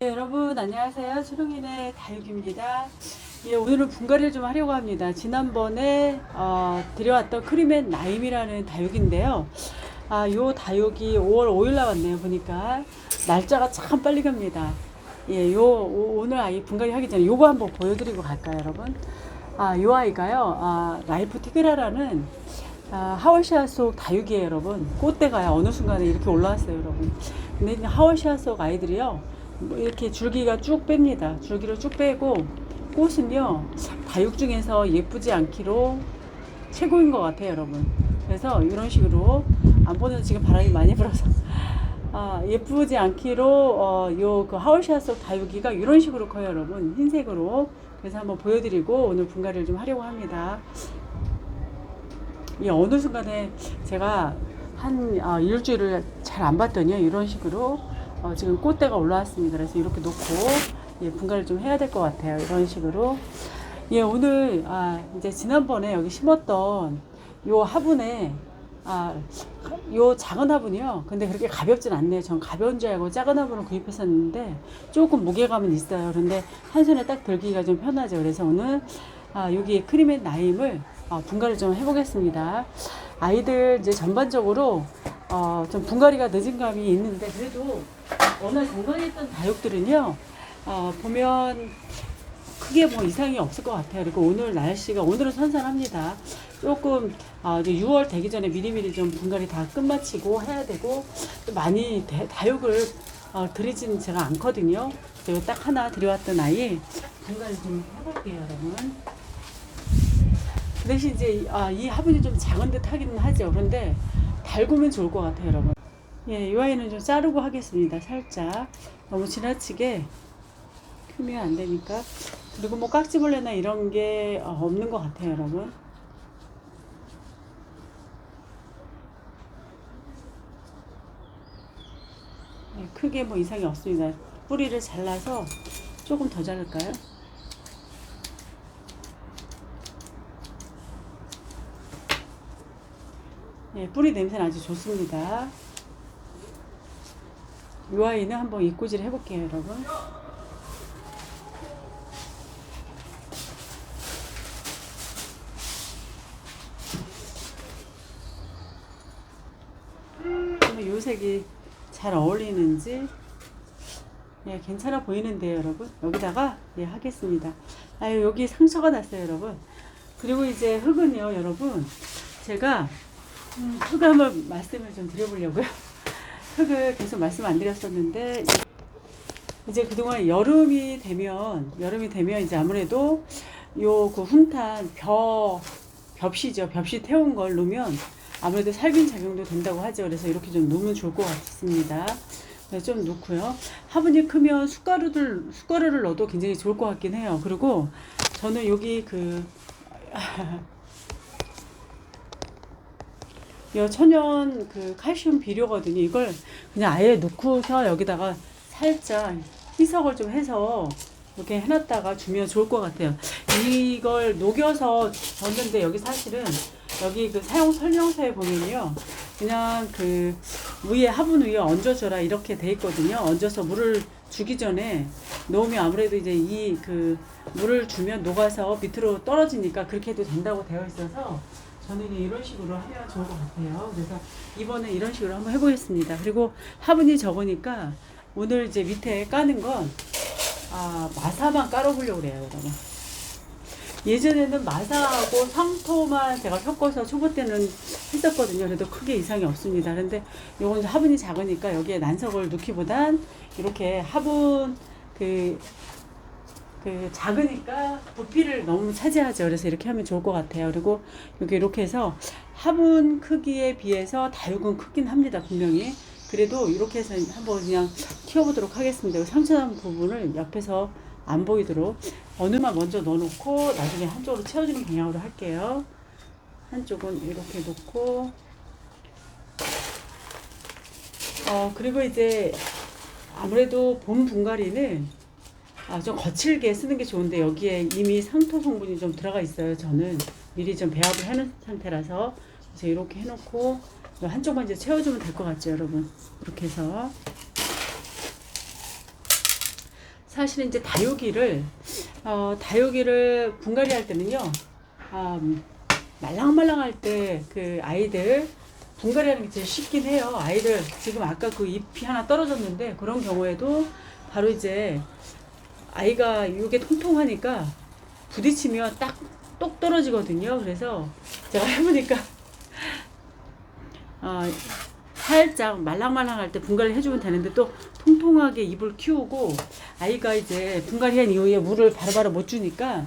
네, 여러분 안녕하세요. 초롱이네 다육입니다. 예, 오늘은 분갈이를 좀 하려고 합니다. 지난번에 들여왔던 크림앤 나임이라는 다육인데요. 요 다육이 5월 5일 나왔네요. 보니까 날짜가 참 빨리 갑니다. 예, 오늘 아이 분갈이 하기 전에 요거 한번 보여드리고 갈까요, 여러분? 요 아이가요. 라이프 티그라라는 하월시아 속 다육이에요, 여러분. 꽃대가요. 어느 순간에 이렇게 올라왔어요, 여러분. 근데 하월시아 속 아이들이요. 뭐 이렇게 줄기가 쭉 뺍니다. 줄기를 쭉 빼고 꽃은요. 다육 중에서 예쁘지 않기로 최고인 것 같아요, 여러분. 그래서 이런 식으로 안 보는 지금 바람이 많이 불어서 예쁘지 않기로 요 그 하월시아 속 다육이가 이런 식으로 커요, 여러분. 흰색으로. 그래서 한번 보여드리고 오늘 분갈이를 좀 하려고 합니다. 어느 순간에 제가 한 일주일을 잘 안 봤더니 이런 식으로 지금 꽃대가 올라왔습니다. 그래서 이렇게 놓고 분갈이를 좀 해야 될 것 같아요. 이런 식으로. 오늘 이제 지난번에 여기 심었던 요 화분에 요 작은 화분이요. 근데 그렇게 가볍진 않네요. 전 가벼운 줄 알고 작은 화분을 구입했었는데 조금 무게감은 있어요. 그런데 한 손에 딱 들기가 좀 편하죠. 그래서 오늘 여기 크림앤 나임을 분갈이를 좀 해보겠습니다. 아이들 이제 전반적으로 좀 분갈이가 늦은 감이 있는데 그래도 워낙 건강했던 다육들은요 보면 크게 뭐 이상이 없을 것 같아요. 그리고 오늘 날씨가 오늘은 선선합니다. 조금 이제 6월 되기 전에 미리미리 좀 분갈이 다 끝마치고 해야 되고 많이 다육을 들이지는 제가 않거든요. 제가 딱 하나 들여왔던 아이 분갈이 좀 해볼게요, 여러분. 그 대신 이제 이 화분이 좀 작은 듯 하기는 하죠. 그런데 달구면 좋을 것 같아요, 여러분. 이 아이는 좀 자르고 하겠습니다. 살짝 너무 지나치게 크면 안 되니까. 그리고 뭐 깍지벌레나 이런 게 없는 것 같아요, 여러분. 크게 뭐 이상이 없습니다. 뿌리를 잘라서 조금 더 자를까요? 뿌리 냄새는 아주 좋습니다. 이 아이는 한번 입구질 해볼게요, 여러분. 요 색이 잘 어울리는지 괜찮아 보이는데요, 여러분. 여기다가 하겠습니다. 여기 상처가 났어요, 여러분. 그리고 이제 흙은요, 여러분. 제가 흙 한번 말씀을 좀 드려보려고요. 흙을 계속 말씀 안 드렸었는데 이제 그동안 여름이 되면 이제 아무래도 요 그 훈탄 벽시죠. 벽시 태운 걸 놓으면 아무래도 살균 작용도 된다고 하죠. 그래서 이렇게 좀 놓으면 좋을 것 같습니다. 좀 놓고요. 화분이 크면 숟가루를 넣어도 굉장히 좋을 것 같긴 해요. 그리고 저는 여기 이 천연 칼슘 비료거든요. 이걸 그냥 아예 넣고서 여기다가 살짝 희석을 좀 해서 이렇게 해놨다가 주면 좋을 것 같아요. 이걸 녹여서 줬는데 여기 사실은 여기 사용 설명서에 보면요. 그냥 위에 화분 위에 얹어줘라 이렇게 돼 있거든요. 얹어서 물을 주기 전에 넣으면 아무래도 이제 물을 주면 녹아서 밑으로 떨어지니까 그렇게 해도 된다고 되어 있어서 저는 이런 식으로 하면 좋을 것 같아요. 그래서 이번에 이런 식으로 한번 해보겠습니다. 그리고 화분이 적으니까 오늘 이제 밑에 까는 건 마사만 깔아보려고 그래요, 여러분. 예전에는 마사하고 상토만 제가 섞어서 초보 때는 했었거든요. 그래도 크게 이상이 없습니다. 그런데 요건 화분이 작으니까 여기에 난석을 넣기보단 이렇게 화분 작으니까 부피를 너무 차지하죠. 그래서 이렇게 하면 좋을 것 같아요. 그리고 여기 이렇게 해서 화분 크기에 비해서 다육은 크긴 합니다. 분명히. 그래도 이렇게 해서 한번 그냥 키워보도록 하겠습니다. 상처난 부분을 옆에서 안 보이도록 어느만 먼저 넣어놓고 나중에 한쪽으로 채워주는 방향으로 할게요. 한쪽은 이렇게 놓고 그리고 이제 아무래도 봄 분갈이는 좀 거칠게 쓰는 게 좋은데 여기에 이미 상토 성분이 좀 들어가 있어요. 저는 미리 좀 배합을 해놓은 상태라서 그래서 이렇게 해놓고 한쪽만 이제 채워주면 될 것 같죠, 여러분. 이렇게 해서 사실은 이제 다육이를 분갈이 할 때는요, 말랑말랑할 때 그 아이들 분갈이 하는 게 제일 쉽긴 해요. 아이들 지금 아까 그 잎이 하나 떨어졌는데 그런 경우에도 바로 이제 아이가 이게 통통하니까 부딪히면 딱 똑 떨어지거든요. 그래서 제가 해보니까 살짝 말랑말랑할 때 분갈이 해주면 되는데 또 통통하게 잎을 키우고 아이가 이제 분갈이 한 이후에 물을 바로바로 못 주니까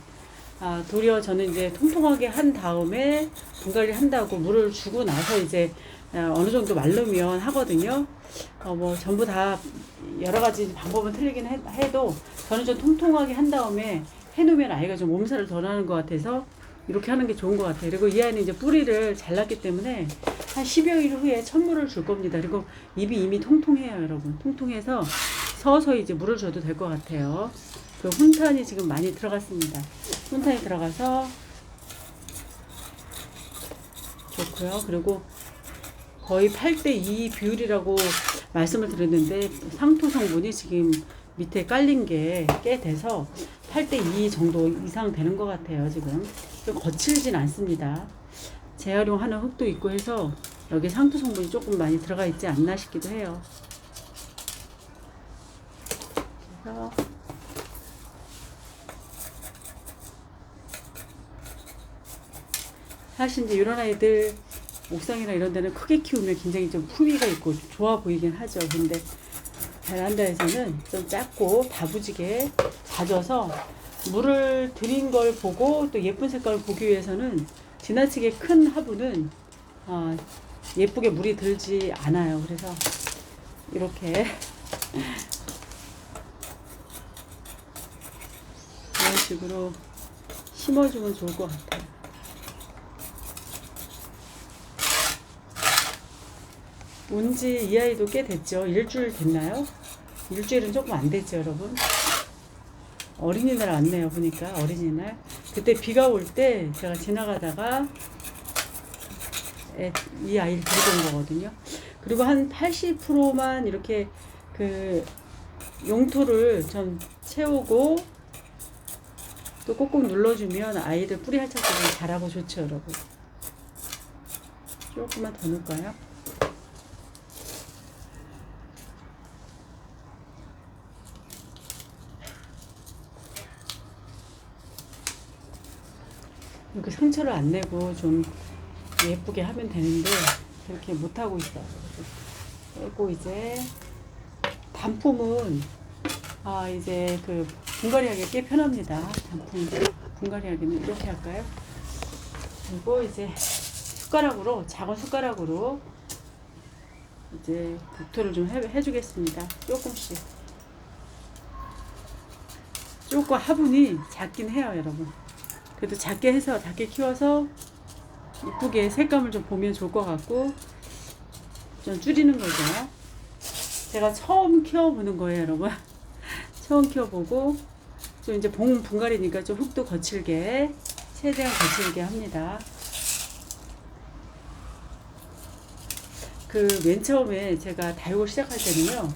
도리어 저는 이제 통통하게 한 다음에 분갈이 한다고 물을 주고 나서 이제 어느 정도 마르면 하거든요. 뭐 전부 다 여러 가지 방법은 틀리긴 해도 저는 좀 통통하게 한 다음에 해놓으면 아이가 좀 몸살을 덜 하는 것 같아서 이렇게 하는 게 좋은 것 같아요. 그리고 이 아이는 이제 뿌리를 잘랐기 때문에 한 10여일 후에 천물을 줄 겁니다. 그리고 잎이 이미 통통해요, 여러분. 통통해서 서서히 이제 물을 줘도 될 것 같아요. 그 훈탄이 지금 많이 들어갔습니다. 훈탄이 들어가서 좋고요. 그리고 거의 8대2 비율이라고 말씀을 드렸는데 상토 성분이 지금 밑에 깔린 게 꽤 돼서 8대2 정도 이상 되는 것 같아요. 지금 좀 거칠진 않습니다. 재활용하는 흙도 있고 해서 여기 상토 성분이 조금 많이 들어가 있지 않나 싶기도 해요. 그래서 사실 이제 이런 아이들 옥상이나 이런 데는 크게 키우면 굉장히 좀 품위가 있고 좋아 보이긴 하죠. 근데 베란다에서는 좀 작고 다부지게 다져서 물을 들인 걸 보고 또 예쁜 색깔을 보기 위해서는 지나치게 큰 화분은 예쁘게 물이 들지 않아요. 그래서 이렇게 이런 식으로 심어주면 좋을 것 같아요. 온지 이 아이도 꽤 됐죠. 일주일 됐나요? 일주일은 조금 안 됐죠, 여러분. 어린이날 왔네요, 보니까. 어린이날. 그때 비가 올 때 제가 지나가다가 이 아이를 데리고 온 거거든요. 그리고 한 80%만 이렇게 그 용토를 좀 채우고 또 꼭꼭 눌러주면 아이들 뿌리 할착도 잘하고 좋죠, 여러분. 조금만 더 넣을까요? 이렇게 상처를 안 내고 좀 예쁘게 하면 되는데 그렇게 못하고 있어요. 그리고 이제 단품은 이제 그 분갈이 하기 꽤 편합니다. 단품 분갈이 하기는 이렇게 할까요? 그리고 이제 숟가락으로, 작은 숟가락으로 이제 국토를 좀 해주겠습니다. 조금씩. 조금 화분이 작긴 해요, 여러분. 그래도 작게 해서, 작게 키워서 이쁘게 색감을 좀 보면 좋을 것 같고, 좀 줄이는 거죠. 제가 처음 키워보는 거예요, 여러분. 처음 키워보고, 좀 이제 분갈이니까 좀 흙도 거칠게, 최대한 거칠게 합니다. 그 맨 처음에 제가 다육을 시작할 때는요,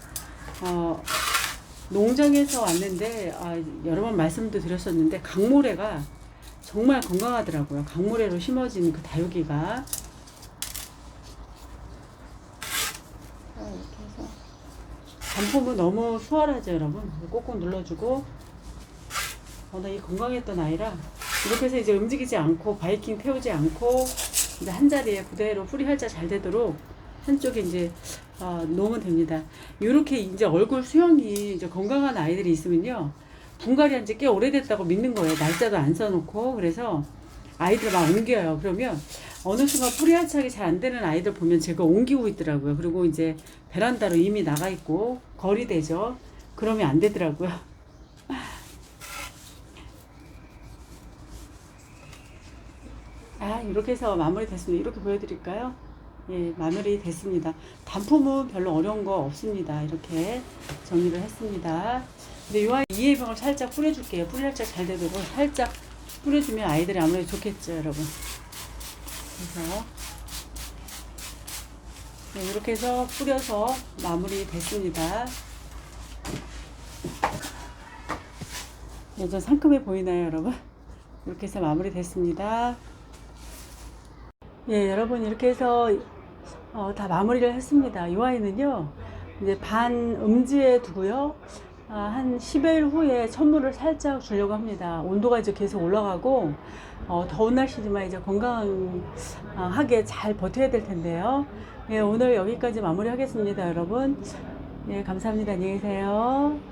농장에서 왔는데, 여러 번 말씀도 드렸었는데, 강모래가 정말 건강하더라고요. 강모래로 심어진 그 다육이가. 이렇게 해서. 단품은 너무 수월하죠, 여러분. 꼭꼭 눌러주고. 나 이 건강했던 아이라, 이렇게 해서 이제 움직이지 않고, 바이킹 태우지 않고, 이제 한 자리에 그대로 뿌리 할자 잘 되도록 한쪽에 이제 놓으면 됩니다. 이렇게 이제 얼굴 수영이 이제 건강한 아이들이 있으면요, 분갈이 한 지 꽤 오래됐다고 믿는 거예요. 날짜도 안 써놓고. 그래서 아이들 막 옮겨요. 그러면 어느 순간 뿌리 할착이 잘 안 되는 아이들 보면 제가 옮기고 있더라고요. 그리고 이제 베란다로 이미 나가 있고 거리되죠. 그러면 안 되더라고요. 이렇게 해서 마무리 됐습니다. 이렇게 보여드릴까요? 예, 마무리 됐습니다. 단품은 별로 어려운 거 없습니다. 이렇게 정리를 했습니다. 근데 이 아이 이해병을 살짝 뿌려줄게요. 뿌리 살짝 잘 되도록 살짝 뿌려주면 아이들이 아무래도 좋겠죠, 여러분. 그래서 네, 이렇게 해서 뿌려서 마무리 됐습니다. 예, 좀 상큼해 보이나요, 여러분? 이렇게 해서 마무리 됐습니다. 예, 여러분 이렇게 해서 다 마무리를 했습니다. 이 와인은요, 이제 반 음지에 두고요, 한 10여일 후에 천물을 살짝 주려고 합니다. 온도가 이제 계속 올라가고, 더운 날씨지만 이제 건강하게 잘 버텨야 될 텐데요. 예, 오늘 여기까지 마무리하겠습니다, 여러분. 예, 감사합니다. 안녕히 계세요.